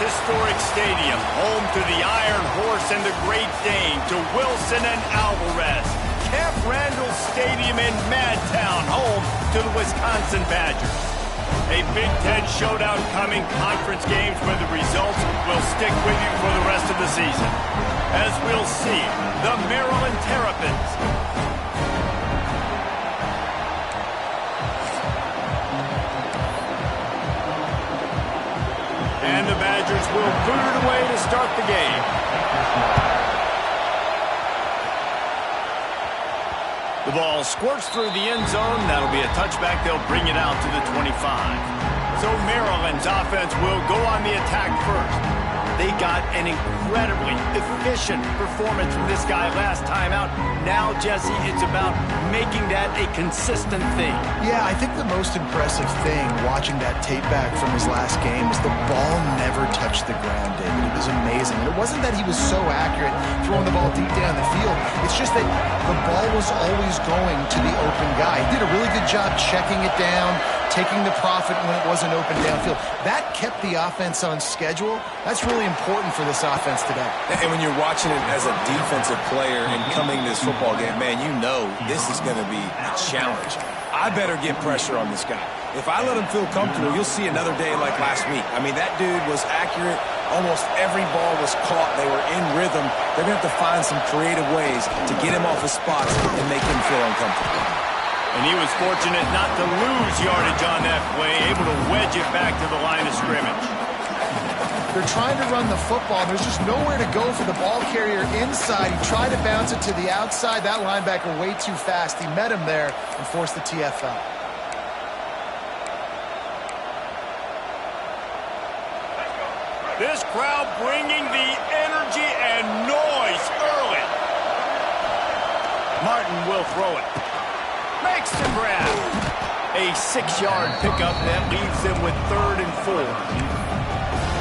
historic stadium, home to the Iron Horse and the Great Dane, to Wilson and Alvarez. Camp Randall Stadium in Madtown, home to the Wisconsin Badgers. A Big Ten showdown coming, conference games where the results will stick with you for the rest of the season. As we'll see, the Maryland Terrapins. And the Badgers will boot it away to start the game. The ball squirts through the end zone. That'll be a touchback. They'll bring it out to the 25. So Maryland's offense will go on the attack first. They got an incredibly efficient performance from this guy last time out. Now, Jesse, it's about making that a consistent thing. Yeah, I think the most impressive thing watching that tape back from his last game was the ball never touched the ground, David. It was amazing. And it wasn't that he was so accurate throwing the ball deep down the field. It's just that the ball was always going to the open guy. He did a really good job checking it down, taking the profit when it wasn't open downfield. That kept the offense on schedule. That's really important for this offense today. And when you're watching it as a defensive player and coming to this football game, man, you know this is going to be a challenge. I better get pressure on this guy. If I let him feel comfortable, you'll see another day like last week. I mean, that dude was accurate. Almost every ball was caught. They were in rhythm. They're going to have to find some creative ways to get him off his spots and make him feel uncomfortable. And he was fortunate not to lose yardage on that play, able to wedge it back to the line of scrimmage. They're trying to run the football. There's just nowhere to go for the ball carrier inside. He tried to bounce it to the outside. That linebacker way too fast. He met him there and forced the TFL. This crowd bringing the energy and noise early. Martin will throw it. Makes the grab. A 6-yard pickup that leaves them with 3rd and 4.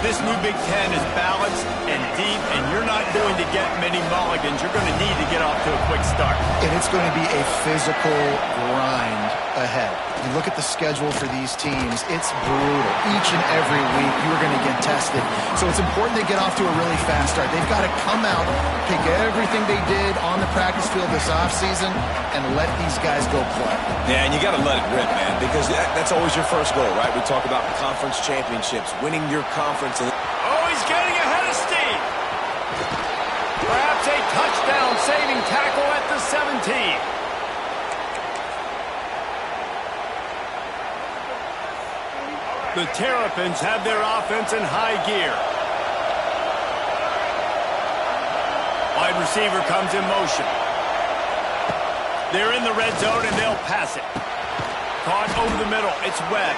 This new Big Ten is balanced and deep, and you're not going to get many mulligans. You're going to need to get off to a quick start. And it's going to be a physical grind ahead. You look at the schedule for these teams, it's brutal. Each and every week, you're going to get tested. So it's important they get off to a really fast start. They've got to come out, pick everything they did on the practice field this offseason, and let these guys go play. Yeah, and you got to let it rip, man, because that's always your first goal, right? We talk about conference championships, winning your conference. Oh, he's getting ahead of steam. Perhaps a touchdown-saving tackle at the 17. The Terrapins have their offense in high gear. Wide receiver comes in motion. They're in the red zone, and they'll pass it. Caught over the middle. It's Webb.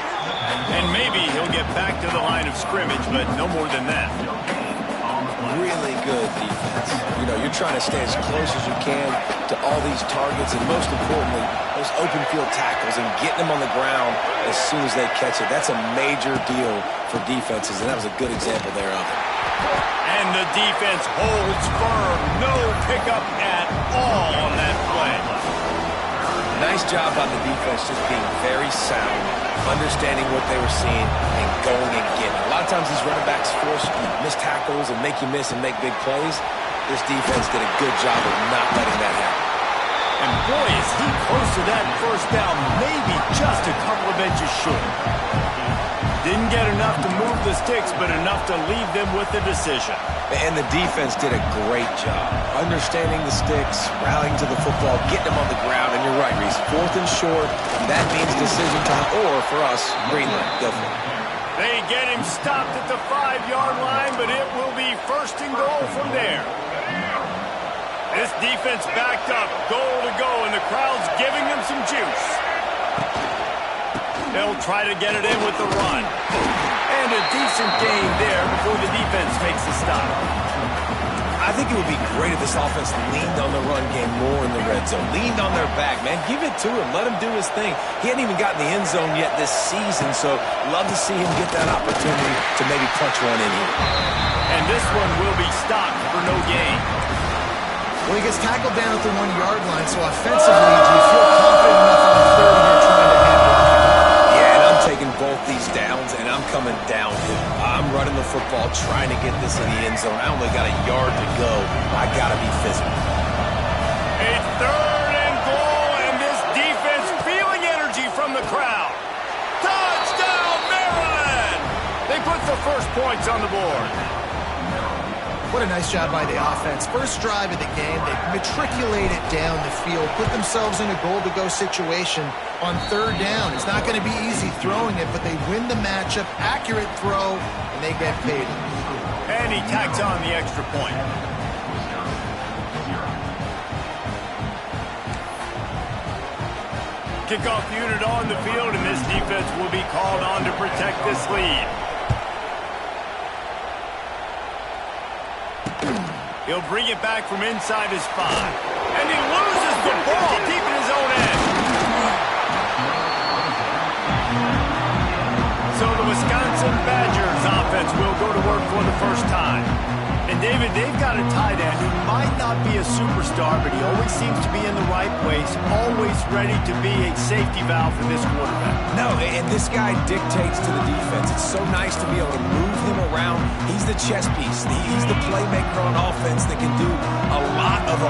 And maybe he'll get back to the line of scrimmage, but no more than that. Really good defense. You know, you're trying to stay as close as you can to all these targets, and most importantly, those open field tackles and getting them on the ground as soon as they catch it. That's a major deal for defenses, and that was a good example there of it. And the defense holds firm. No pickup at all on that play. Nice job by the defense just being very sound, understanding what they were seeing, and going and getting it. A lot of times these running backs force missed tackles and make you miss and make big plays. This defense did a good job of not letting that happen. And boy, is he close to that first down, maybe just a couple of inches short. Didn't get enough to move the sticks, but enough to leave them with the decision. And the defense did a great job understanding the sticks, rallying to the football, getting them on the ground. And you're right, Reese, 4th and short, that means decision time, or for us, green light. Go for it. They get him stopped at the 5-yard line, but it will be 1st and goal from there. This defense backed up, goal to go, and the crowd's giving them some juice. They'll try to get it in with the run. And a decent gain there before the defense makes the stop. I think it would be great if this offense leaned on the run game more in the red zone. Leaned on their back, man. Give it to him. Let him do his thing. He hadn't even gotten the end zone yet this season, so love to see him get that opportunity to maybe punch one in here. And this one will be stopped for no gain. Well, he gets tackled down at the 1-yard line, so offensively, do you feel confident enough on 3rd and you're trying to handle it? Yeah, and I'm taking both these downs, and I'm coming downhill. I'm running the football, trying to get this in the end zone. I only got a yard to go. I got to be physical. A third and goal, and this defense feeling energy from the crowd. Touchdown, Maryland! They put the first points on the board. What a nice job by the offense. First drive of the game, they matriculated down the field, put themselves in a goal-to-go situation on third down. It's not going to be easy throwing it, but they win the matchup, accurate throw, and they get paid. And he tacks on the extra point. Kickoff unit on the field, and this defense will be called on to protect this lead. He'll bring it back from inside his 5. And he loses the ball deep in his own end. So the Wisconsin Badgers offense will go to work for the first time. And David, they've got a tight end who might not be a superstar, but he always seems to be in the right place, always ready to be a safety valve for this quarterback. No, and this guy dictates to the defense. It's so nice to be able to move him around. He's the chess piece. He's the playmaker on offense that can do a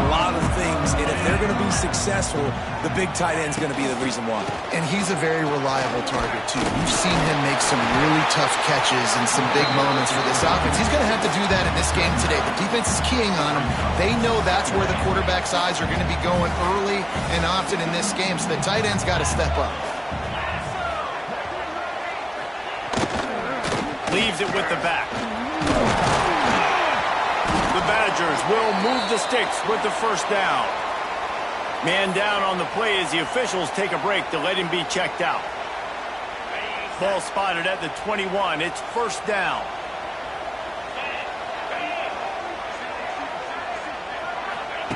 lot of things. And if they're going to be successful, the big tight end's going to be the reason why. And he's a very reliable target, too. You've seen him make some really tough catches and some big moments for this offense. He's going to have to do that in this game today. The defense is keying on him. They know that's where the quarterback's eyes are going to be going early and often in this game, so the tight end's got to step up. Leaves it with the back. The Badgers will move the sticks with the first down. Man down on the play as the officials take a break to let him be checked out. Ball spotted at the 21. It's first down.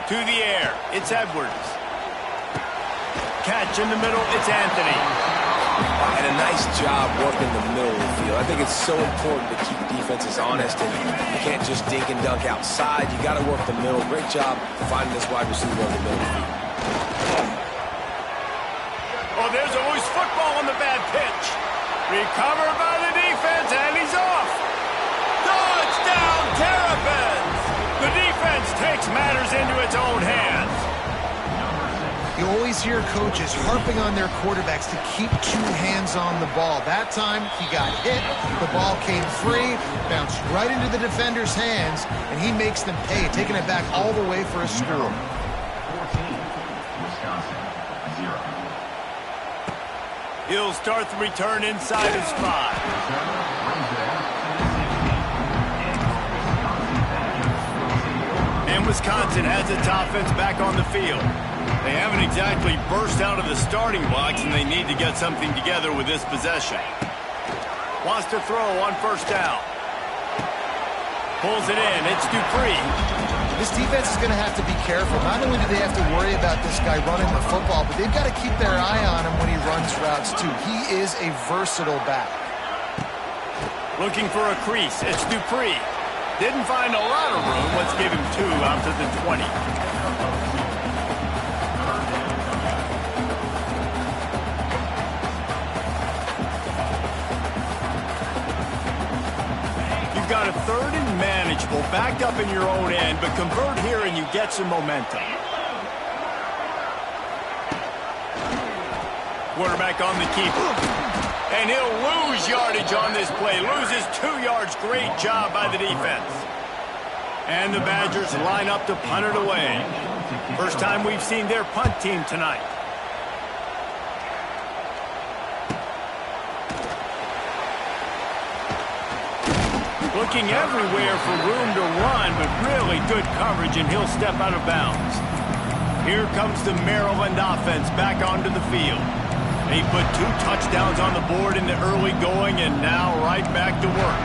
To the air. It's Edwards. Catch in the middle. It's Anthony. And a nice job working the middle of the field. I think it's so important to keep defenses honest, and you can't just dink and dunk outside. You got to work the middle. Great job finding this wide receiver in the middle of the field. Oh, there's a loose football on the bad pitch. Recovered by the defense, and he's off. Touchdown, Terrapins! The defense takes matters into its own hands. You always hear coaches harping on their quarterbacks to keep 2 hands on the ball. That time, he got hit, the ball came free, bounced right into the defender's hands, and he makes them pay, taking it back all the way for a score. 14, Wisconsin, 0. He'll start the return inside his 5. And Wisconsin has its offense back on the field. They haven't exactly burst out of the starting blocks, and they need to get something together with this possession. Wants to throw on first down. Pulls it in. It's Dupree. This defense is going to have to be careful. Not only do they have to worry about this guy running the football, but they've got to keep their eye on him when he runs routes, too. He is a versatile back. Looking for a crease. It's Dupree. Didn't find a lot of room. Let's give him 2 out to the 20. You've got a third and manageable, backed up in your own end, but convert here and you get some momentum. Quarterback on the keeper. And he'll lose yardage on this play. Loses 2 yards. Great job by the defense. And the Badgers line up to punt it away. First time we've seen their punt team tonight. Looking everywhere for room to run, but really good coverage, and he'll step out of bounds. Here comes the Maryland offense back onto the field. They put 2 touchdowns on the board in the early going, and now right back to work.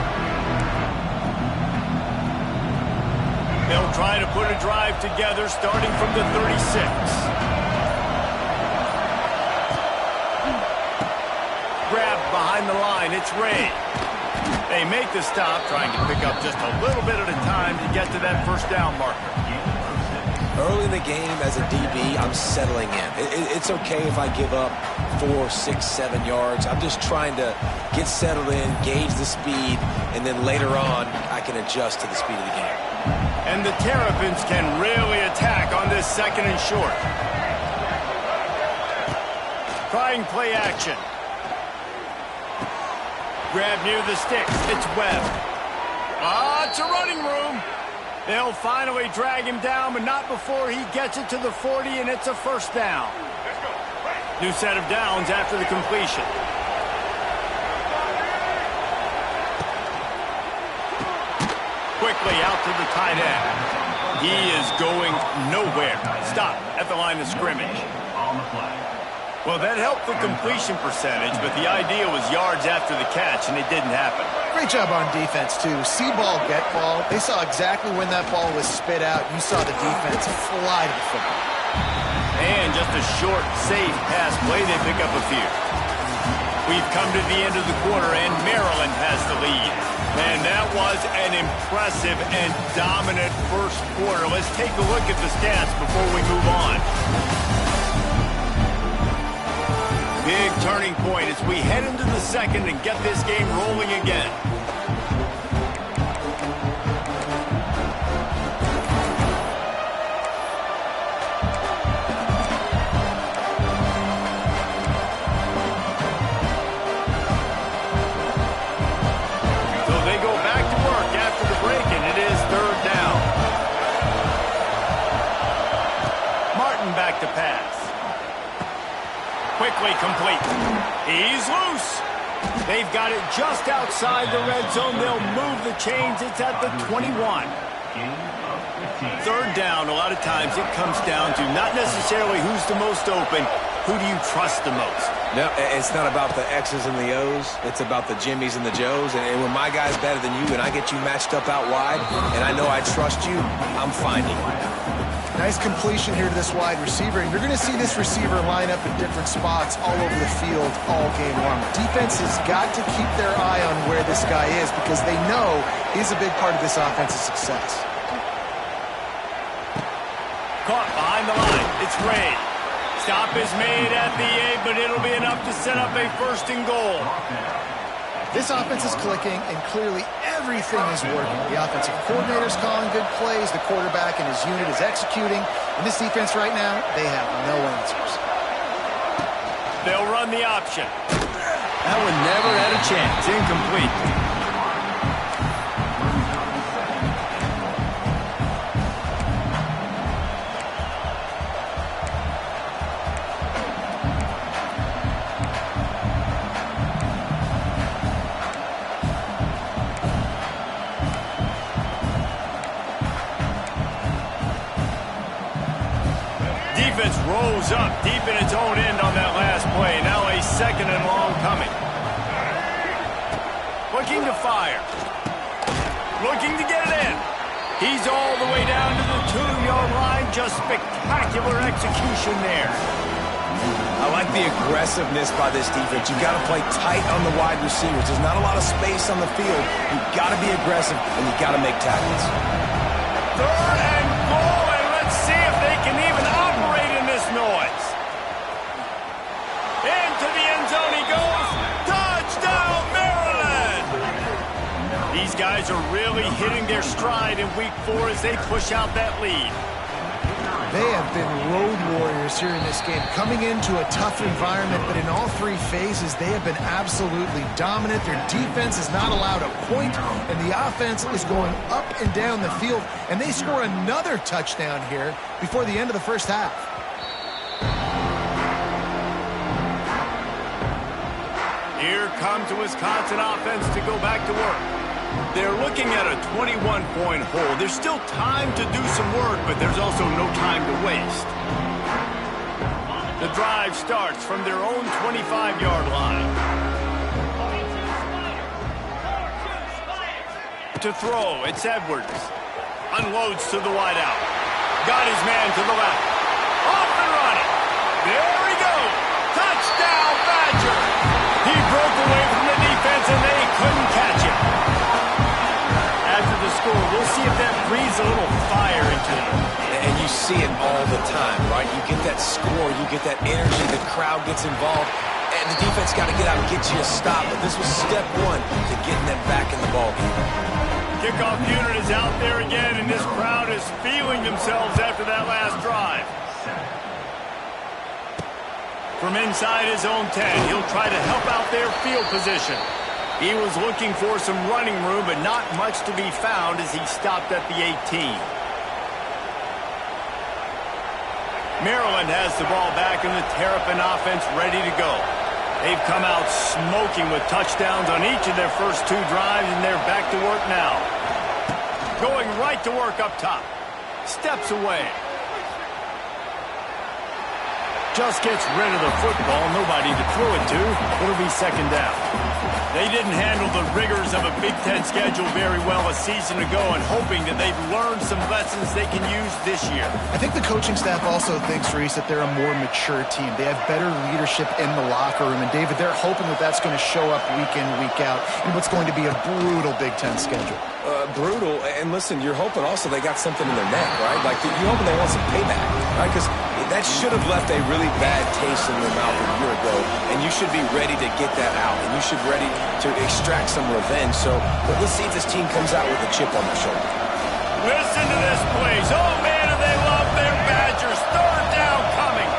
They'll try to put a drive together starting from the 36. Grabbed behind the line, it's Ray. They make the stop, trying to pick up just a little bit at a time to get to that first down marker. Early in the game as a DB, I'm settling in. It's okay if I give up 4, 6, 7 yards. I'm just trying to get settled in, gauge the speed, and then later on, I can adjust to the speed of the game. And the Terrapins can really attack on this 2nd and short. Trying play action. Grab near the sticks. It's Webb. It's a running room. They'll finally drag him down, but not before he gets it to the 40, and it's a 1st down. New set of downs after the completion. Quickly out to the tight end. He is going nowhere. Stop at the line of scrimmage. On the play. Well, that helped the completion percentage, but the idea was yards after the catch, and it didn't happen. Great job on defense, too. See ball, get ball. They saw exactly when that ball was spit out. You saw the defense fly to the football. And just a short, safe pass play, they pick up a few. We've come to the end of the quarter, and Maryland has the lead. And that was an impressive and dominant first quarter. Let's take a look at the stats before we move on. Big turning point as we head into the 2nd and get this game rolling again. So they go back to work after the break, and it is 3rd down. Martin back to pass. Quickly complete. He's loose. They've got it just outside the red zone. They'll move the chains. It's at the 21. 3rd down, a lot of times it comes down to not necessarily who's the most open, who do you trust the most? No, it's not about the X's and the O's. It's about the Jimmys and the Joes. And when my guy's better than you and I get you matched up out wide, and I know I trust you, I'm finding you. Nice completion here to this wide receiver, and you're going to see this receiver line up in different spots all over the field all game long. Defense has got to keep their eye on where this guy is because they know he's a big part of this offense's success. Caught behind the line. It's Ray. Stop is made at the 8, but it'll be enough to set up a 1st and goal. This offense is clicking, and clearly everything is working. The offensive coordinator's calling good plays. The quarterback and his unit is executing. And this defense right now, they have no answers. They'll run the option. That one never had a chance. Incomplete. Defense rolls up deep in its own end on that last play. Now a 2nd and long coming. Looking to fire. Looking to get it in. He's all the way down to the 2-yard line. Just spectacular execution there. I like the aggressiveness by this defense. You've got to play tight on the wide receivers. There's not a lot of space on the field. You've got to be aggressive, and you've got to make tackles. 3rd and goal, and let's see if they can even operate in this noise. Into the end zone he goes. Touchdown, Maryland! These guys are really hitting their stride in week 4 as they push out that lead. They have been road warriors here in this game, coming into a tough environment, but in all 3 phases, they have been absolutely dominant. Their defense is not allowed a point, and the offense is going up and down the field, and they score another touchdown here before the end of the first half. Here comes the Wisconsin offense to go back to work. They're looking at a 21-point hole. There's still time to do some work, but there's also no time to waste. The drive starts from their own 25-yard line. To throw, it's Edwards. Unloads to the wideout. Got his man to the left. Off and running. There he goes. Touchdown, Badger. He broke away from the defense, and they couldn't catch him. After the score, we'll see if that breathes a little fire into them. And you see it time, right? You get that score, you get that energy, the crowd gets involved, and the defense got to get out and get you a stop. But this was step one to getting them back in the ballgame. Kickoff unit is out there again, and this crowd is feeling themselves after that last drive. From inside his own 10, he'll try to help out their field position. He was looking for some running room, but not much to be found as he stopped at the 18. Maryland has the ball back, and the Terrapin offense ready to go. They've come out smoking with touchdowns on each of their first 2 drives, and they're back to work now. Going right to work up top. Steps away. Just gets rid of the football. Nobody to throw it to. It'll be second down. They didn't handle the rigors of a Big Ten schedule very well a season ago, and hoping that they've learned some lessons they can use this year. I think the coaching staff also thinks, Reese, that they're a more mature team. They have better leadership in the locker room. And, David, they're hoping that that's going to show up week in, week out in what's going to be a brutal Big Ten schedule. Brutal. And, listen, you're hoping also they got something in their neck, right? Like, you're hoping they want some payback, right? Because that should have left a really bad taste in their mouth a year ago, and you should be ready to get that out, and you should be ready to extract some revenge. So let's see if this team comes out with a chip on their shoulder. Listen to this, please. Oh, man, do they love their Badgers. Third down coming.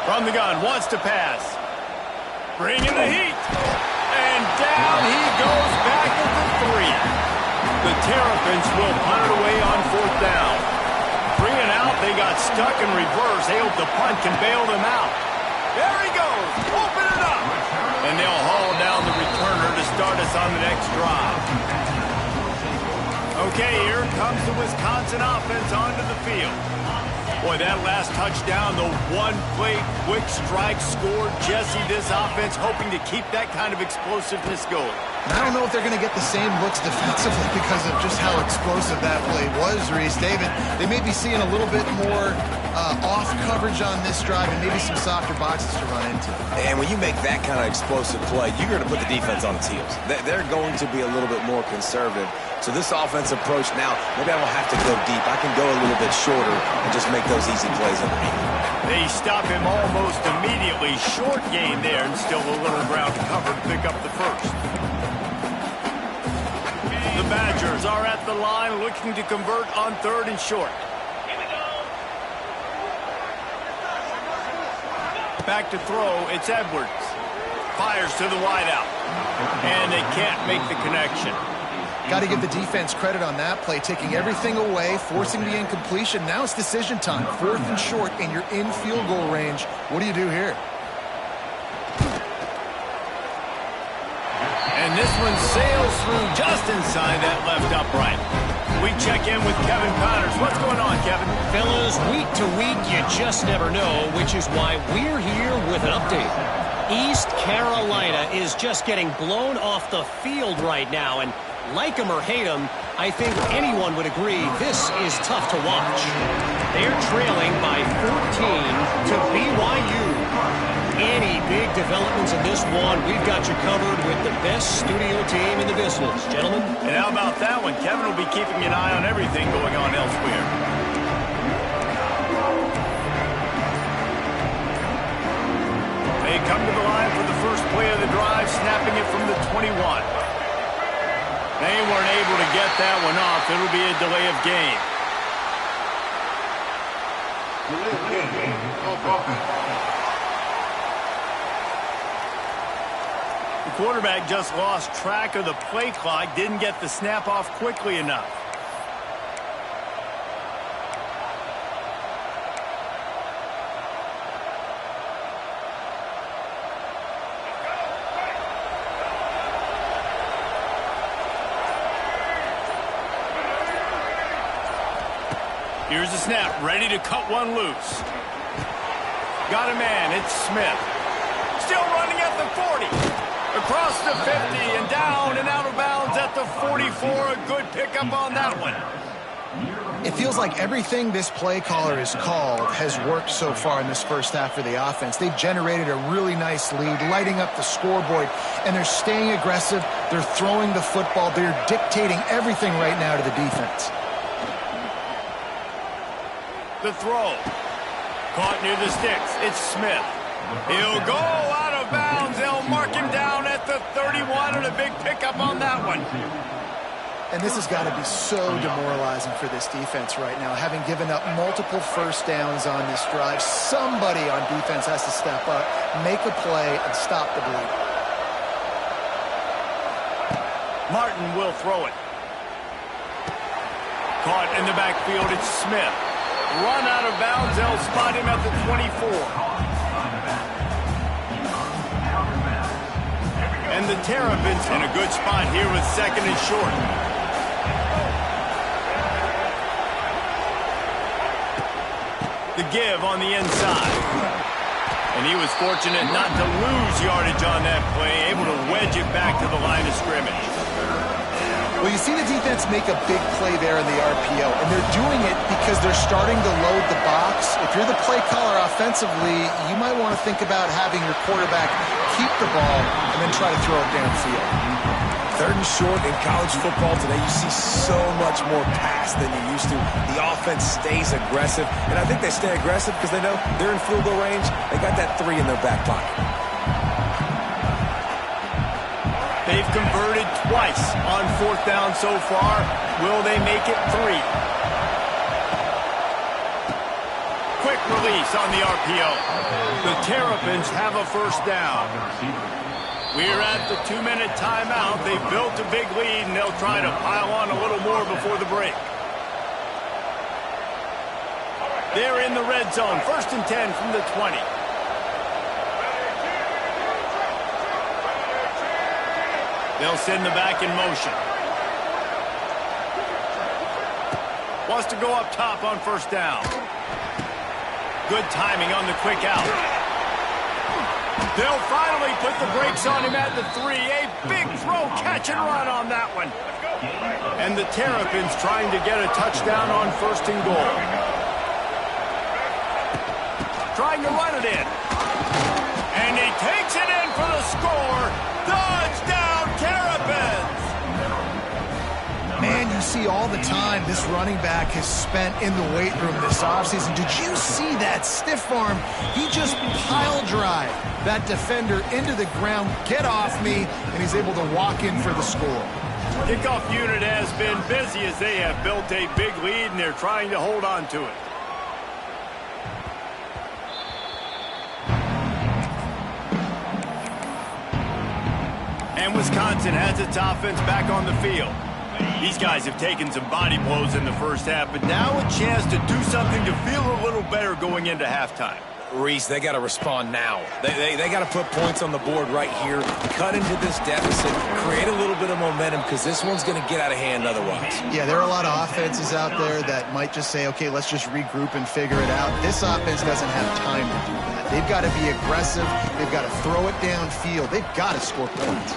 From the gun, wants to pass. Bringing the heat. And down he goes back at the 3. The Terrapins will punt it away on 4th down. 3 and out, they got stuck in reverse. They hope the punt can bail them out. There he goes. Open it up. And they'll haul down the returner to start us on the next drive. Okay, here comes the Wisconsin offense onto the field. Boy, that last touchdown, the one-play quick strike scored. Jesse, this offense hoping to keep that kind of explosiveness going. And I don't know if they're going to get the same looks defensively because of just how explosive that play was, Reese. David, they may be seeing a little bit more off coverage on this drive and maybe some softer boxes to run into. And when you make that kind of explosive play, you're going to put the defense on its heels. They're going to be a little bit more conservative. So this offense approach now, maybe I don't have to go deep. I can go a little bit shorter and just make those easy plays underneath. They stop him almost immediately. Short gain there, and still a little ground to cover to pick up the first. The Badgers are at the line looking to convert on 3rd and short. Back to throw, it's Edwards. Fires to the wideout. And they can't make the connection. Got to give the defense credit on that play, taking everything away, forcing the incompletion. Now it's decision time. 4th and short, and you're in field goal range. What do you do here? And this one sails through just inside that left upright. We check in with Kevin Connors. What's going on, Kevin? Fellas, week to week, you just never know, which is why we're here with an update. East Carolina is just getting blown off the field right now, and like them or hate them, I think anyone would agree this is tough to watch. They're trailing by 14 to BYU. Any big developments in this one, we've got you covered with the best studio team in the business, gentlemen. And how about that one? Kevin will be keeping an eye on everything going on elsewhere. They come to the line for the first play of the drive, snapping it from the 21. They weren't able to get that one off. It'll be a delay of game. The quarterback just lost track of the play clock, didn't get the snap off quickly enough. Here's the snap, ready to cut one loose. Got a man, it's Smith. Still running at the 40. Across the 50 and down and out of bounds at the 44. A good pickup on that one. It feels like everything this play caller has called has worked so far in this first half for the offense. They've generated a really nice lead, lighting up the scoreboard, and they're staying aggressive. They're throwing the football. They're dictating everything right now to the defense. The throw. Caught near the sticks. It's Smith. He'll go out of bounds. They'll mark him down at the 31, and a big pickup on that one. And this has got to be so demoralizing for this defense right now. Having given up multiple first downs on this drive, somebody on defense has to step up, make a play, and stop the bleed. Martin will throw it. Caught in the backfield, it's Smith. Run out of bounds, they'll spot him at the 24. And the Terrapins in a good spot here with second and short. The give on the inside. And he was fortunate not to lose yardage on that play, able to wedge it back to the line of scrimmage. Well, you see the defense make a big play there in the RPO, and they're doing it because they're starting to load the box. If you're the play caller offensively, you might want to think about having your quarterback keep the ball and then try to throw it downfield. Third and short in college football today, you see so much more pass than you used to. The offense stays aggressive, and I think they stay aggressive because they know they're in field goal range. They got that 3 in their back pocket. They've converted twice on fourth down so far. Will they make it 3? Quick release on the RPO. The Terrapins have a first down. We're at the 2-minute timeout. They've built a big lead, and they'll try to pile on a little more before the break. They're in the red zone. First and 10 from the 20. They'll send the back in motion. Wants to go up top on first down. Good timing on the quick out. They'll finally put the brakes on him at the 3. A big throw, catch and run on that one. And the Terrapins trying to get a touchdown on first and goal. Trying to run it in. And he takes it in for the score. Touchdown, Terrapins! Man, you see all the time this running back has spent in the weight room this offseason. Did you see that stiff arm? He just pile drive that defender into the ground, get off me, and he's able to walk in for the score. Kickoff unit has been busy as they have built a big lead, and they're trying to hold on to it. And Wisconsin has its offense back on the field. These guys have taken some body blows in the first half, but now a chance to do something to feel a little better going into halftime. Reese, they got to respond now. They got to put points on the board right here, cut into this deficit, create a little bit of momentum because this one's going to get out of hand otherwise. Yeah, there are a lot of offenses out there that might just say, okay, let's just regroup and figure it out. This offense doesn't have time to do that. They've got to be aggressive. They've got to throw it downfield. They've got to score points.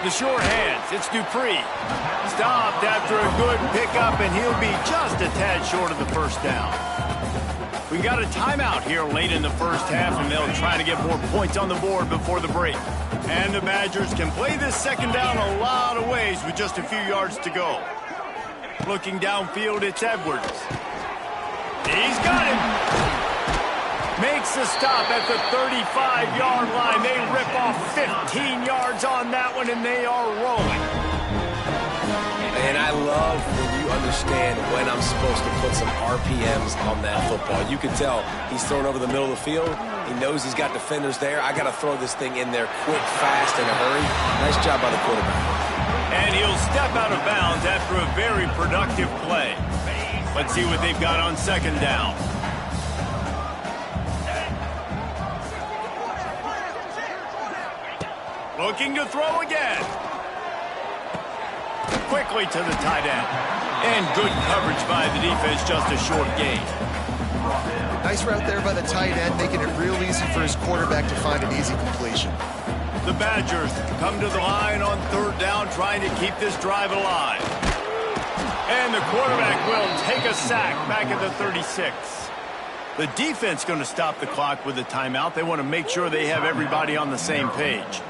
The sure hands, it's Dupree. Stopped after a good pickup, and he'll be just a tad short of the first down. We've got a timeout here late in the first half, and they'll try to get more points on the board before the break. And the Badgers can play this second down a lot of ways with just a few yards to go. Looking downfield, it's Edwards. He's got him. Makes the stop at the 35-yard line. They rip off 15 yards on that one, and they are rolling. And I love when you understand when I'm supposed to put some RPMs on that football. You can tell he's thrown over the middle of the field. He knows he's got defenders there. I got to throw this thing in there quick, fast, in a hurry. Nice job by the quarterback. And he'll step out of bounds after a very productive play. Let's see what they've got on second down. Looking to throw again. Quickly to the tight end. And good coverage by the defense, just a short gain. Nice route there by the tight end, making it real easy for his quarterback to find an easy completion. The Badgers come to the line on third down, trying to keep this drive alive. And the quarterback will take a sack back at the 36. The defense going to stop the clock with a timeout. They want to make sure they have everybody on the same page.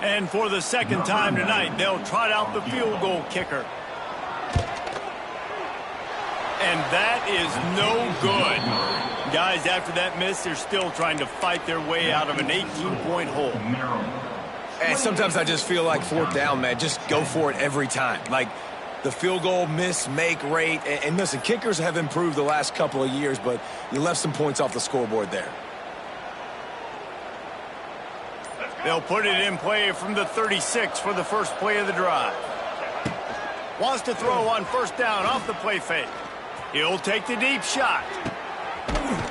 And for the second time tonight, they'll trot out the field goal kicker. and that is no good. Guys, after that miss, they're still trying to fight their way out of an 18-point hole. And sometimes I just feel like fourth down, man, just go for it every time. Like the field goal miss, make rate. And listen, kickers have improved the last couple of years, but you left some points off the scoreboard there. They'll put it in play from the 36 for the first play of the drive. Wants to throw on first down off the play fake. He'll take the deep shot.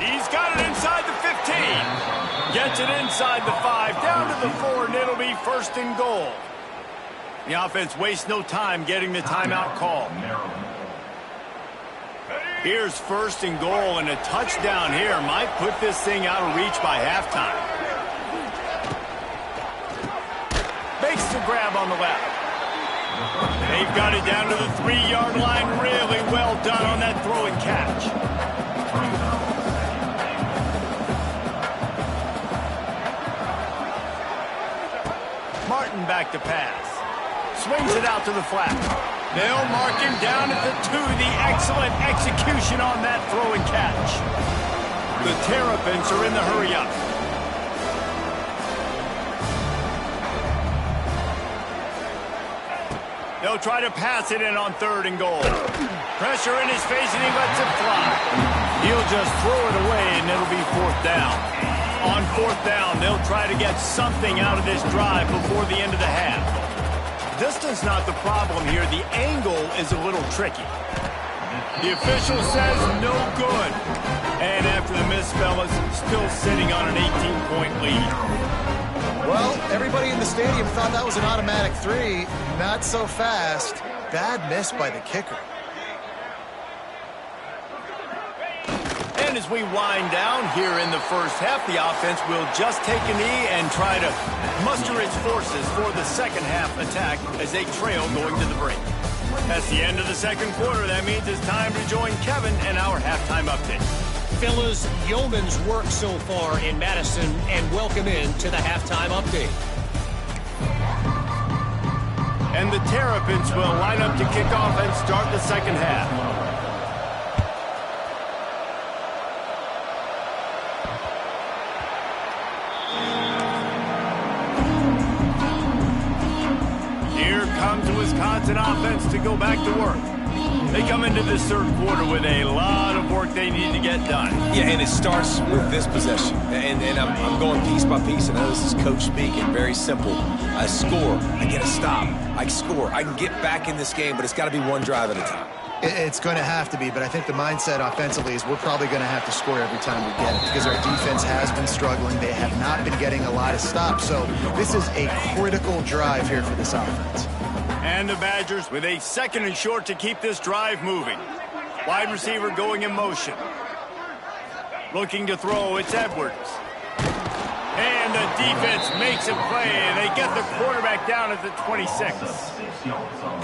He's got it inside the 15. Gets it inside the 5, down to the 4, and it'll be first and goal. The offense wastes no time getting the timeout call. Here's first and goal, and a touchdown here might put this thing out of reach by halftime. Makes the grab on the left. They've got it down to the 3-yard line. Really well done on that throw and catch. Martin back to pass. Swings it out to the flat. They'll mark him down at the 2. The excellent execution on that throw and catch. The Terrapins are in the hurry-up. They'll try to pass it in on 3rd and goal. Pressure in his face, and he lets it fly. He'll just throw it away, and it'll be 4th down. On 4th down, they'll try to get something out of this drive before the end of the half. Distance not the problem here. The angle is a little tricky. The official says no good. And after the miss, fellas, still sitting on an 18-point lead. Well, everybody in the stadium thought that was an automatic 3. Not so fast. Bad miss by the kicker. And as we wind down here in the first half, the offense will just take a knee and try to muster its forces for the second half attack as they trail going to the break. That's the end of the second quarter. That means it's time to join Kevin and our halftime update. Fellas, yeoman's work so far in Madison, and welcome in to the halftime update. And the Terrapins will line up to kick off and start the second half. Here comes the Wisconsin offense to go back to work. They come into this third quarter with a lot of work they need to get done. Yeah, and it starts with this possession. And I'm going piece by piece. I know this is coach speaking, very simple. I score, I get a stop, I score. I can get back in this game, but it's got to be one drive at a time. It's going to have to be, but I think the mindset offensively is we're probably going to have to score every time we get it because our defense has been struggling. They have not been getting a lot of stops, so this is a critical drive here for this offense. And the Badgers with a 2nd and short to keep this drive moving. Wide receiver going in motion. Looking to throw, it's Edwards. And the defense makes a play, and they get the quarterback down at the 26.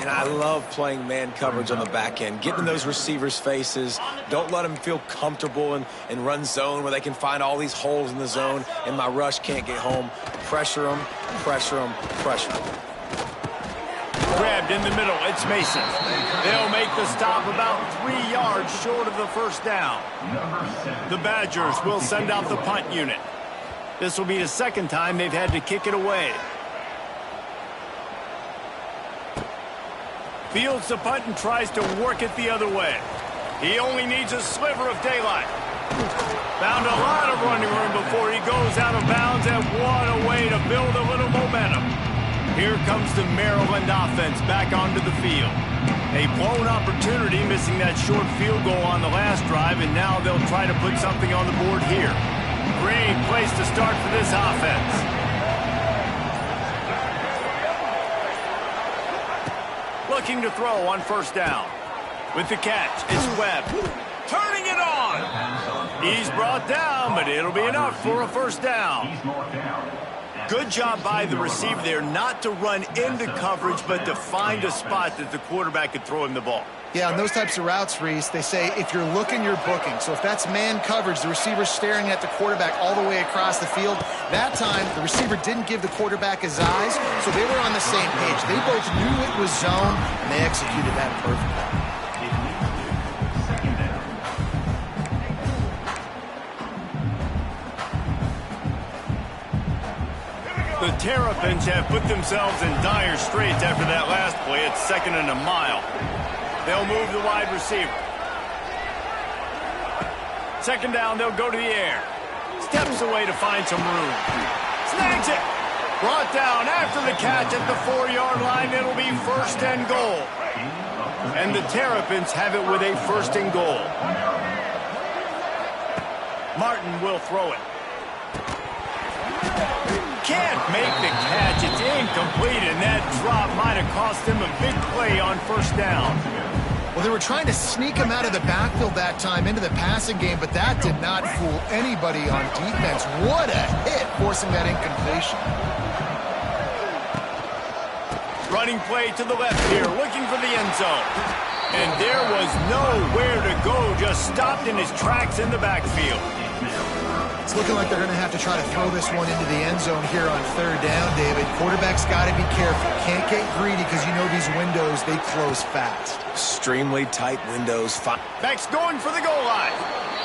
And I love playing man coverage on the back end, getting in those receivers' faces. Don't let them feel comfortable and run zone where they can find all these holes in the zone, and my rush can't get home. Pressure them, pressure them, pressure them. Grabbed in the middle, it's Mason. They'll make the stop about 3 yards short of the first down. The Badgers will send out the punt unit. This will be the second time they've had to kick it away. Fields the punt and tries to work it the other way. He only needs a sliver of daylight. Found a lot of running room before he goes out of bounds, and what a way to build a little momentum. Here comes the Maryland offense back onto the field. A blown opportunity, missing that short field goal on the last drive, and now they'll try to put something on the board here. Great place to start for this offense. Looking to throw on first down. With the catch, it's Webb. Turning it on. He's brought down, but it'll be enough for a first down. Good job by the receiver there not to run into coverage, but to find a spot that the quarterback could throw him the ball. Yeah, on those types of routes, Reese, they say if you're looking, you're booking. So if that's man coverage, the receiver's staring at the quarterback all the way across the field. That time, the receiver didn't give the quarterback his eyes, so they were on the same page. They both knew it was zone, and they executed that perfectly. The Terrapins have put themselves in dire straits after that last play at 2nd and a mile. They'll move the wide receiver. 2nd down, they'll go to the air. Steps away to find some room. Snags it. Brought down after the catch at the 4-yard line. It'll be 1st and goal. And the Terrapins have it with a 1st and goal. Martin will throw it. Can't make the catch. It's incomplete, and that drop might have cost him a big play on 1st down. Well, they were trying to sneak him out of the backfield that time into the passing game, but that did not fool anybody on defense. What a hit, forcing that incompletion. Running play to the left here, looking for the end zone. And there was nowhere to go, just stopped in his tracks in the backfield. It's looking like they're going to have to try to throw this one into the end zone here on 3rd down, David. Quarterback's got to be careful. Can't get greedy because you know these windows, they close fast. Extremely tight windows. Back's going for the goal line.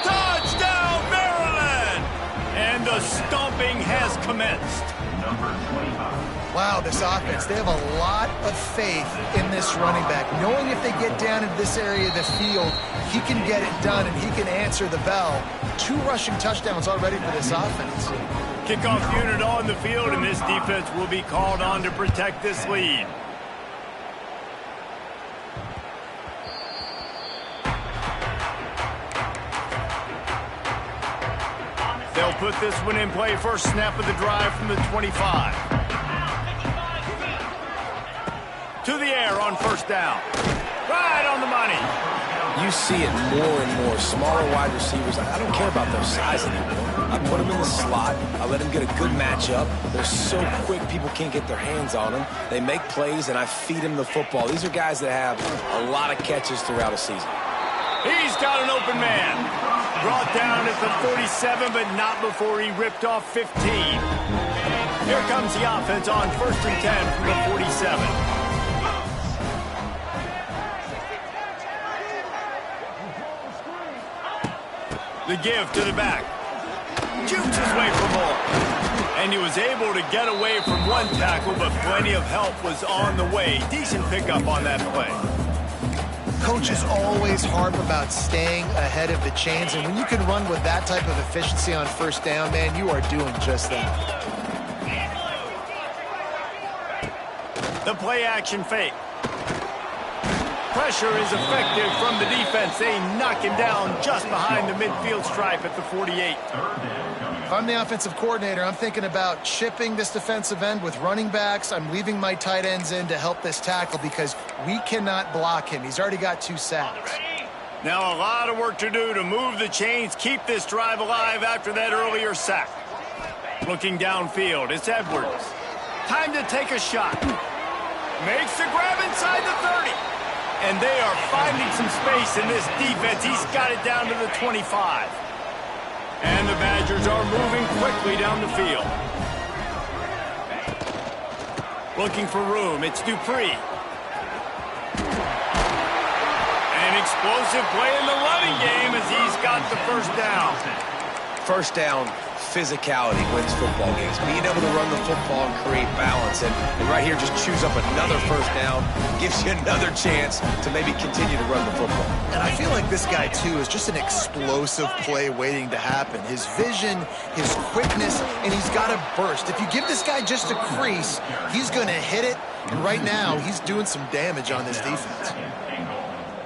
Touchdown, Maryland! And the stomping has commenced. Number 25. Wow, this offense, they have a lot of faith in this running back. Knowing if they get down into this area of the field, he can get it done and he can answer the bell. 2 rushing touchdowns already for this offense. Kickoff unit on the field, and this defense will be called on to protect this lead. They'll put this one in play. First snap of the drive from the 25. To the air on 1st down. Right on the money. You see it more and more. Smaller wide receivers, I don't care about their size anymore. I put them in the slot. I let them get a good matchup. They're so quick, people can't get their hands on them. They make plays, and I feed them the football. These are guys that have a lot of catches throughout a season. He's got an open man. Brought down at the 47, but not before he ripped off 15. Here comes the offense on 1st and 10 from the 47. The give to the back. Jukes his way for more. And he was able to get away from one tackle, but plenty of help was on the way. Decent pickup on that play. Coaches always harp about staying ahead of the chains, and when you can run with that type of efficiency on 1st down, man, you are doing just that. The play action fake. Pressure is effective from the defense. They knock him down just behind the midfield stripe at the 48. If I'm the offensive coordinator, I'm thinking about chipping this defensive end with running backs. I'm leaving my tight ends in to help this tackle because we cannot block him. He's already got 2 sacks. Now a lot of work to do to move the chains, keep this drive alive after that earlier sack. Looking downfield, it's Edwards. Time to take a shot. Makes the grab inside the 30. And they are finding some space in this defense. He's got it down to the 25. And the Badgers are moving quickly down the field. Looking for room. It's Dupree. An explosive play in the running game as he's got the 1st down. 1st down, physicality wins football games. Being able to run the football and create balance. And right here, just choose up another 1st down. Gives you another chance to maybe continue to run the football. And I feel like this guy, too, is just an explosive play waiting to happen. His vision, his quickness, and he's got a burst. If you give this guy just a crease, he's going to hit it. And right now, he's doing some damage on this defense.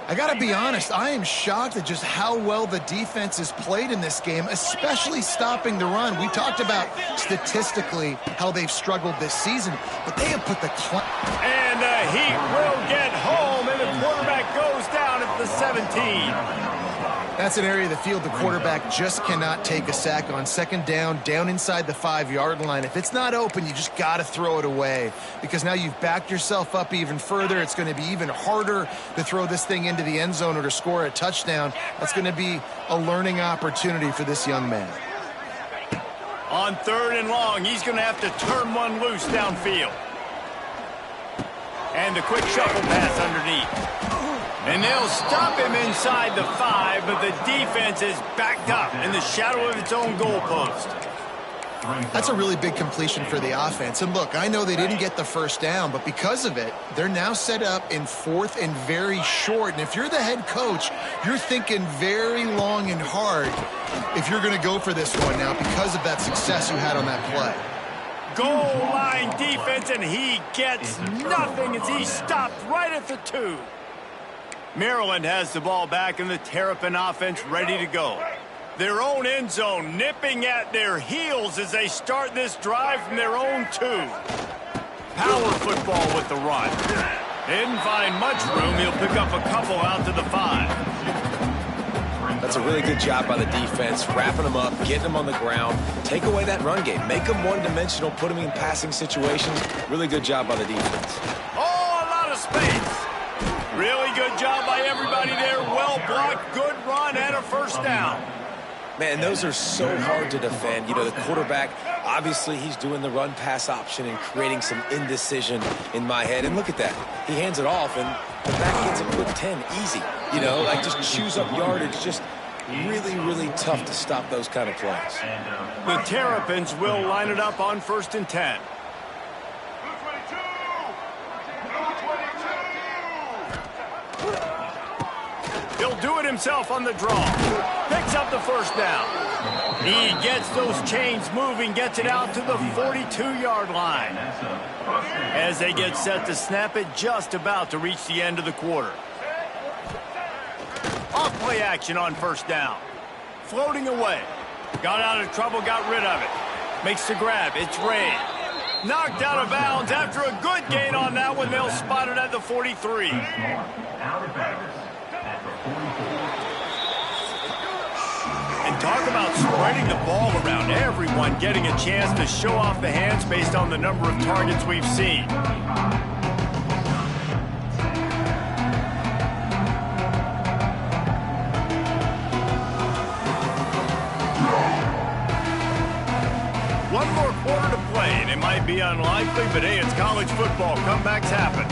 I got to be honest, I am shocked at just how well the defense has played in this game, especially stopping the run. We talked about statistically how they've struggled this season, but they have put the... And he will get home, and the quarterback goes down at the 17. That's an area of the field the quarterback just cannot take a sack on. 2nd down inside the 5-yard line. If it's not open, you just got to throw it away because now you've backed yourself up even further. It's going to be even harder to throw this thing into the end zone or to score a touchdown. That's going to be a learning opportunity for this young man. On 3rd and long, he's going to have to turn one loose downfield. And the quick shuffle pass underneath. And they'll stop him inside the 5, but the defense is backed up in the shadow of its own goalpost. That's a really big completion for the offense. And look, I know they didn't get the first down, but because of it, they're now set up in 4th and very short. And if you're the head coach, you're thinking very long and hard if you're going to go for this one now because of that success you had on that play. Goal line defense, and he gets nothing as he stopped right at the 2. Maryland has the ball back, and the Terrapin offense ready to go. Their own end zone nipping at their heels as they start this drive from their own 2. Power football with the run. They didn't find much room. He'll pick up a couple out to the 5. That's a really good job by the defense, wrapping them up, getting them on the ground. Take away that run game. Make them one-dimensional, put them in passing situations. Really good job by the defense. Oh, a lot of space. Really good job by everybody there. Well blocked, good run, and a first down. Man, those are so hard to defend. You know, the quarterback, obviously he's doing the run-pass option and creating some indecision in my head. And look at that. He hands it off, and the back gets a quick 10. Easy. You know, like just chews up yardage. Just really, really tough to stop those kind of plays. The Terrapins will line it up on 1st and 10. He'll do it himself on the draw. Picks up the first down. He gets those chains moving, gets it out to the 42-yard line. As they get set to snap it, just about to reach the end of the quarter. Off play action on 1st down. Floating away. Got out of trouble, got rid of it. Makes the grab. It's Ray. Knocked out of bounds after a good gain on that one. They'll spot it at the 43. And talk about spreading the ball around. Everyone getting a chance to show off the hands based on the number of targets we've seen. One more quarter to play, and it might be unlikely, but hey, it's college football. Comebacks happen.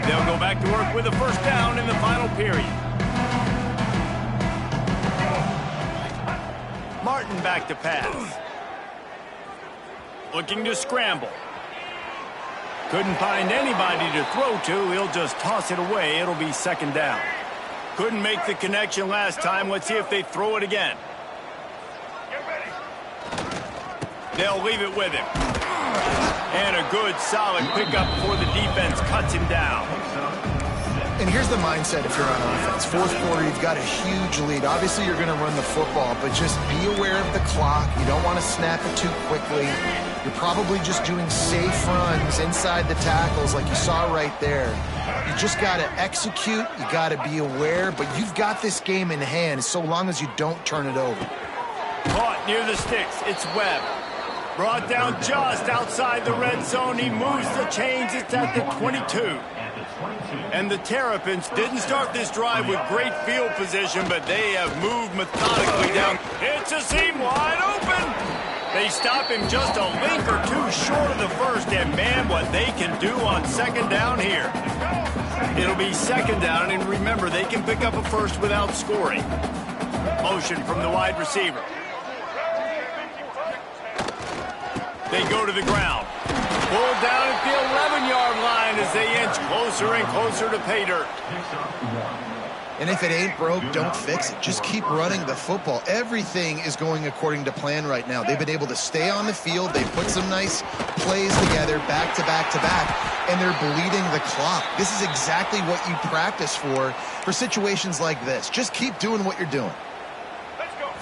They'll go back to work with a first down in the final period. Martin back to pass. Looking to scramble. Couldn't find anybody to throw to. He'll just toss it away. It'll be 2nd down. Couldn't make the connection last time. Let's see if they throw it again. They'll leave it with him. And a good, solid pickup before the defense cuts him down. And here's the mindset if you're on offense. 4th quarter, you've got a huge lead. Obviously, you're going to run the football, but just be aware of the clock. You don't want to snap it too quickly. You're probably just doing safe runs inside the tackles like you saw right there. You just got to execute. You got to be aware, but you've got this game in hand so long as you don't turn it over. Caught near the sticks. It's Webb. Brought down just outside the red zone. He moves the chains. It's at the 22. And the Terrapins didn't start this drive with great field position, but they have moved methodically down. It's a seam wide open. They stop him just a link or two short of the first, and man, what they can do on 2nd down here. It'll be 2nd down, and remember, they can pick up a first without scoring. Motion from the wide receiver. They go to the ground. Pulled down at the 11-yard line as they inch closer and closer to pay dirt. And if it ain't broke, don't fix it. Just keep running the football. Everything is going according to plan right now. They've been able to stay on the field. They've put some nice plays together back to back to back, and they're bleeding the clock. This is exactly what you practice for situations like this. Just keep doing what you're doing.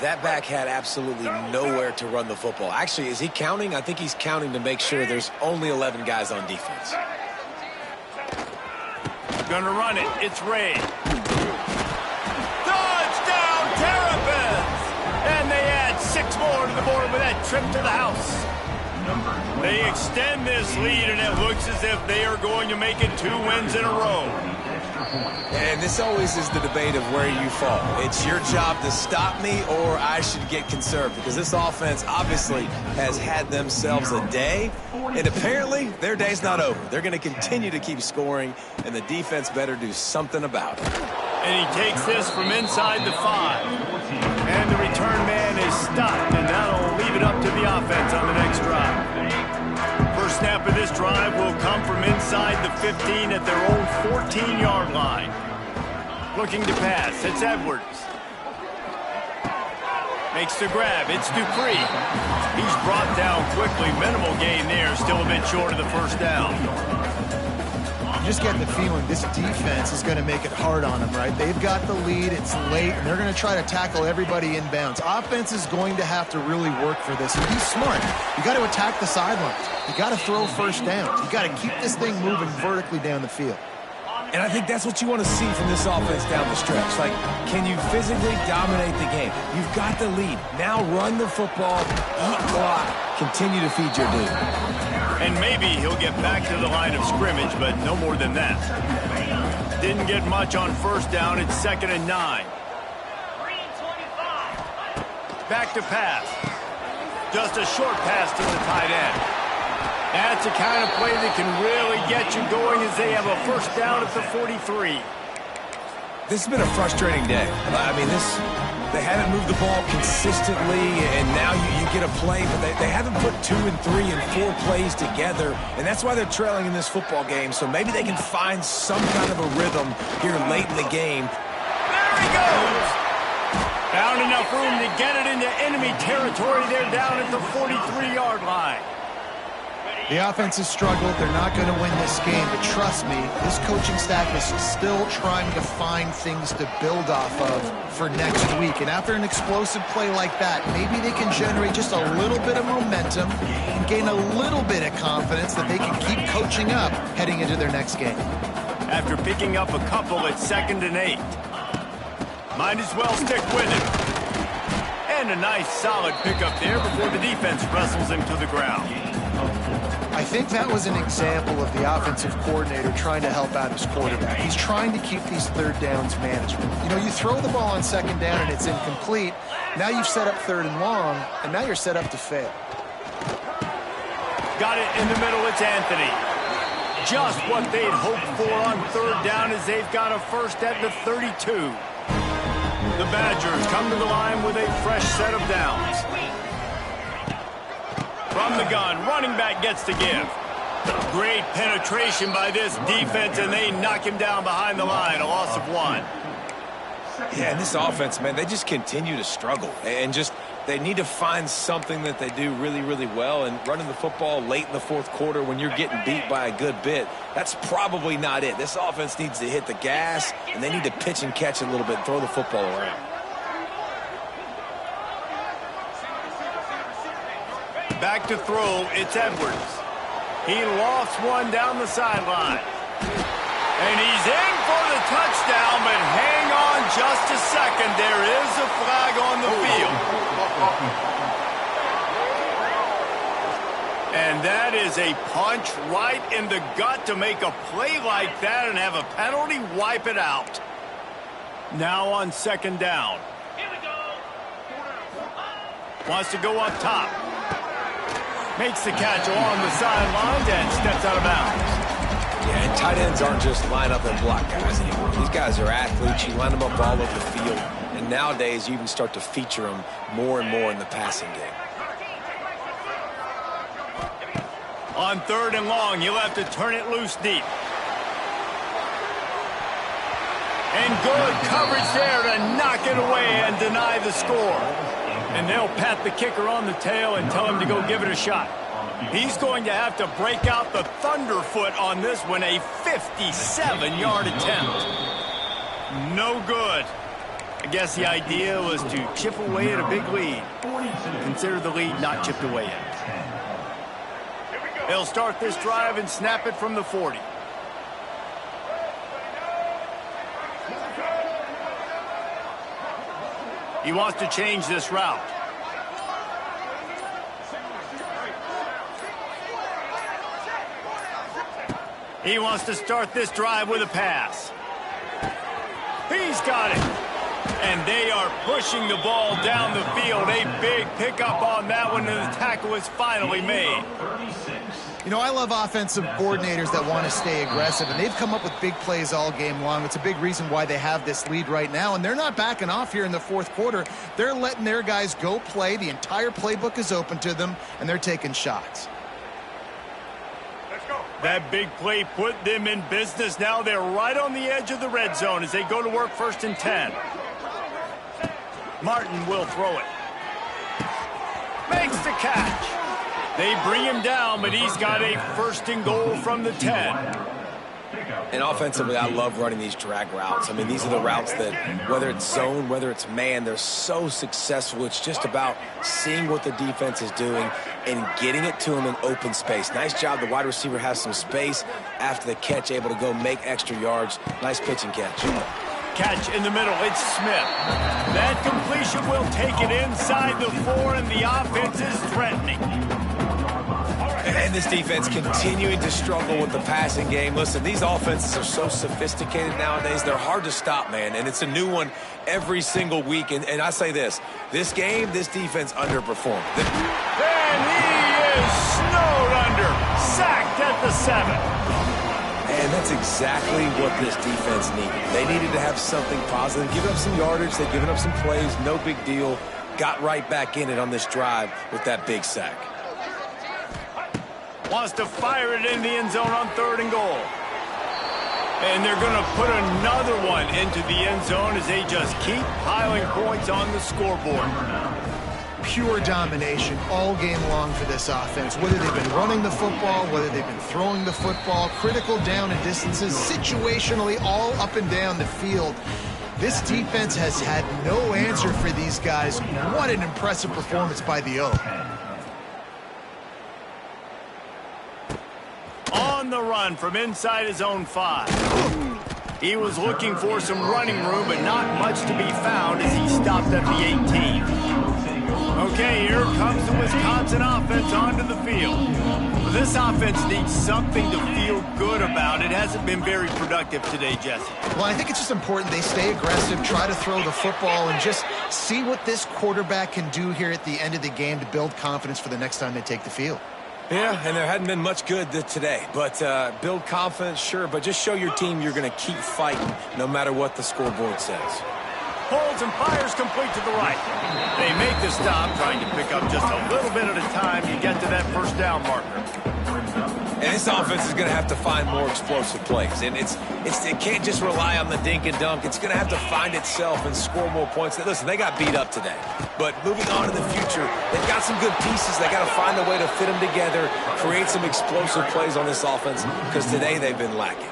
That back had absolutely nowhere to run the football. Actually, is he counting? I think he's counting to make sure there's only 11 guys on defense. Gonna run it. It's Ray. Touchdown, Terrapins! And they add 6 more to the board with that trip to the house. They extend this lead, and it looks as if they are going to make it 2 wins in a row. And this always is the debate of where you fall. It's your job to stop me, or I should get conserved, because this offense obviously has had themselves a day, and apparently their day's not over. They're going to continue to keep scoring, and the defense better do something about it. And he takes this from inside the 5. And the return man is stopped, and that'll leave it up to the offense on the next drive. First snap of this drive will come from inside the 15 at their own 14-yard line. Looking to pass, it's Edwards. Makes the grab, it's Dupree. He's brought down quickly, minimal gain there, still a bit short of the first down. You just get the feeling this defense is going to make it hard on them, right? They've got the lead, it's late, and they're going to try to tackle everybody inbounds. Offense is going to have to really work for this, and be smart. You got to attack the sidelines. You got to throw first down. You got to keep this thing moving vertically down the field. And I think that's what you want to see from this offense down the stretch. Like, can you physically dominate the game? You've got the lead. Now run the football, eat clock, continue to feed your dude. And maybe he'll get back to the line of scrimmage, but no more than that. Didn't get much on first down. It's 2nd and 9. Back to pass. Just a short pass to the tight end. That's the kind of play that can really get you going as they have a first down at the 43. This has been a frustrating day. I mean, they haven't moved the ball consistently, and now you get a play, but they haven't put 2 and 3 and 4 plays together, and that's why they're trailing in this football game. So maybe they can find some kind of a rhythm here late in the game. There he goes! Found enough room to get it into enemy territory. They're down at the 43-yard line. The offense has struggled. They're not going to win this game, but trust me, this coaching staff is still trying to find things to build off of for next week. And after an explosive play like that, maybe they can generate just a little bit of momentum and gain a little bit of confidence that they can keep coaching up heading into their next game. After picking up a couple at 2nd and 8. Might as well stick with it. And a nice solid pickup there before the defense wrestles him to the ground. I think that was an example of the offensive coordinator trying to help out his quarterback. He's trying to keep these third downs manageable. You know, you throw the ball on 2nd down and it's incomplete. Now you've set up 3rd and long, and now you're set up to fail. Got it in the middle, it's Anthony. Just what they'd hoped for on 3rd down as they've got a first at the 32. The Badgers come to the line with a fresh set of downs. From the gun, running back gets to give. Great penetration by this defense, and they knock him down behind the line, a loss of 1. Yeah, and this offense, man, they just continue to struggle. And just, they need to find something that they do really, really well. And running the football late in the 4th quarter when you're getting beat by a good bit, that's probably not it. This offense needs to hit the gas, and they need to pitch and catch a little bit and throw the football around. Back to throw, it's Edwards. He lofts one down the sideline. And he's in for the touchdown, but hang on just a second. There is a flag on the field. And that is a punch right in the gut to make a play like that and have a penalty wipe it out. Now on 2nd down. Wants to go up top. Makes the catch along the sidelines and steps out of bounds. Yeah, and tight ends aren't just line up and block guys anymore. These guys are athletes. You line them up all over the field. And nowadays, you even start to feature them more and more in the passing game. On 3rd and long, he'll have to turn it loose deep. And good coverage there to knock it away and deny the score. And they'll pat the kicker on the tail and tell him to go give it a shot. He's going to have to break out the thunderfoot on this one, a 57-yard attempt. No good. I guess the idea was to chip away at a big lead. Consider the lead not chipped away yet. They'll start this drive and snap it from the 40. He wants to change this route. He wants to start this drive with a pass. He's got it. And they are pushing the ball down the field. A big pickup on that one, and the tackle is finally made. You know, I love offensive coordinators that want to stay aggressive, and they've come up with big plays all game long. It's a big reason why they have this lead right now, and they're not backing off here in the fourth quarter. They're letting their guys go play. The entire playbook is open to them, and they're taking shots. That big play put them in business. Now they're right on the edge of the red zone as they go to work 1st and 10. Martin will throw it. Makes the catch. They bring him down, but he's got a 1st and goal from the 10. And offensively, I love running these drag routes. I mean, these are the routes that, whether it's zone, whether it's man, they're so successful. It's just about seeing what the defense is doing and getting it to them in open space. Nice job. The wide receiver has some space after the catch, able to go make extra yards. Nice pitch and catch. Catch in the middle. It's Smith. That completion will take it inside the 4, and the offense is threatening. And this defense continuing to struggle with the passing game. Listen, these offenses are so sophisticated nowadays. They're hard to stop, man. And it's a new one every single week. And I say this game, this defense underperformed. And he is snowed under. Sacked at the 7. And that's exactly what this defense needed. They needed to have something positive. Giving up some yardage. They've given up some plays. No big deal. Got right back in it on this drive with that big sack. Wants to fire it in the end zone on 3rd and goal. And they're going to put another one into the end zone as they just keep piling points on the scoreboard. Pure domination all game long for this offense. Whether they've been running the football, whether they've been throwing the football, critical down and distances, situationally all up and down the field. This defense has had no answer for these guys. What an impressive performance by the O. On the run from inside his own 5. He was looking for some running room, but not much to be found as he stopped at the 18. Okay, here comes the Wisconsin offense onto the field. This offense needs something to feel good about. It hasn't been very productive today, Jesse. Well, I think it's just important they stay aggressive, try to throw the football, and just see what this quarterback can do here at the end of the game to build confidence for the next time they take the field. Yeah, and there hadn't been much good today. But build confidence, sure, but just show your team you're going to keep fighting no matter what the scoreboard says. Holds and fires complete to the right. They make the stop, trying to pick up just a little bit at a time to get to that 1st down marker. And this offense is going to have to find more explosive plays. And it can't just rely on the dink and dunk. It's going to have to find itself and score more points. Listen, they got beat up today. But moving on in the future, they've got some good pieces. They got to find a way to fit them together, create some explosive plays on this offense, because today they've been lacking.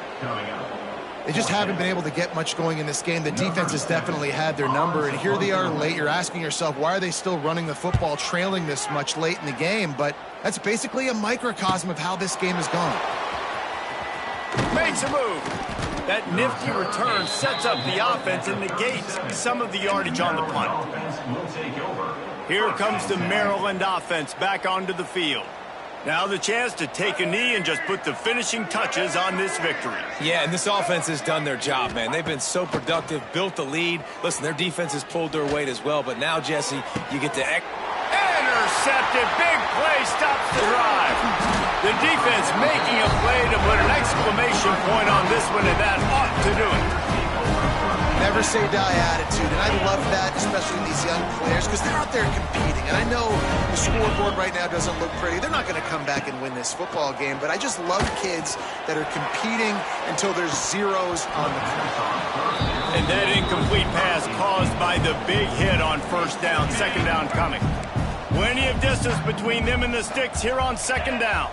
They just haven't been able to get much going in this game. The defense has definitely had their number, and here they are late. You're asking yourself, why are they still running the football, trailing this much late in the game? But that's basically a microcosm of how this game has gone. Makes a move. That nifty return sets up the offense and negates some of the yardage on the punt. Here comes the Maryland offense back onto the field. Now the chance to take a knee and just put the finishing touches on this victory. Yeah, and this offense has done their job, man. They've been so productive, built the lead. Listen, their defense has pulled their weight as well. But now, Jesse, you get to... Intercepted. Big play stops the drive. The defense making a play to put an exclamation point on this one, and that ought to do it. Never say die attitude, and I love that, especially in these young players, because they're out there competing. And I know the scoreboard right now doesn't look pretty. They're not going to come back and win this football game, but I just love kids that are competing until there's zeros on the clock. And that incomplete pass caused by the big hit on 1st down, 2nd down coming. Plenty of distance between them and the sticks here on 2nd down.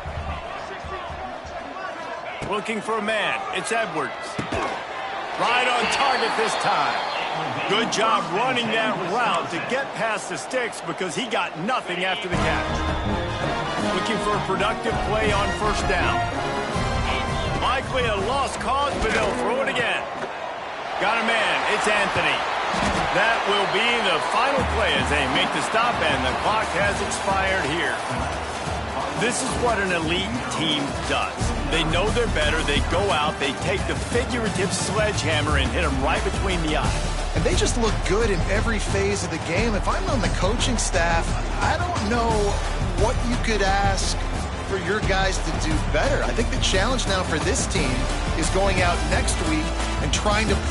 Looking for a man. It's Edwards. Right on target this time. Good job running that route to get past the sticks because he got nothing after the catch. Looking for a productive play on 1st down. Likely a lost cause, but they'll throw it again. Got a man. It's Anthony. That will be the final play as they make the stop, and the clock has expired here. This is what an elite team does. They know they're better. They go out, they take the figurative sledgehammer and hit them right between the eyes. And they just look good in every phase of the game. If I'm on the coaching staff, I don't know what you could ask for your guys to do better. I think the challenge now for this team is going out next week and trying to play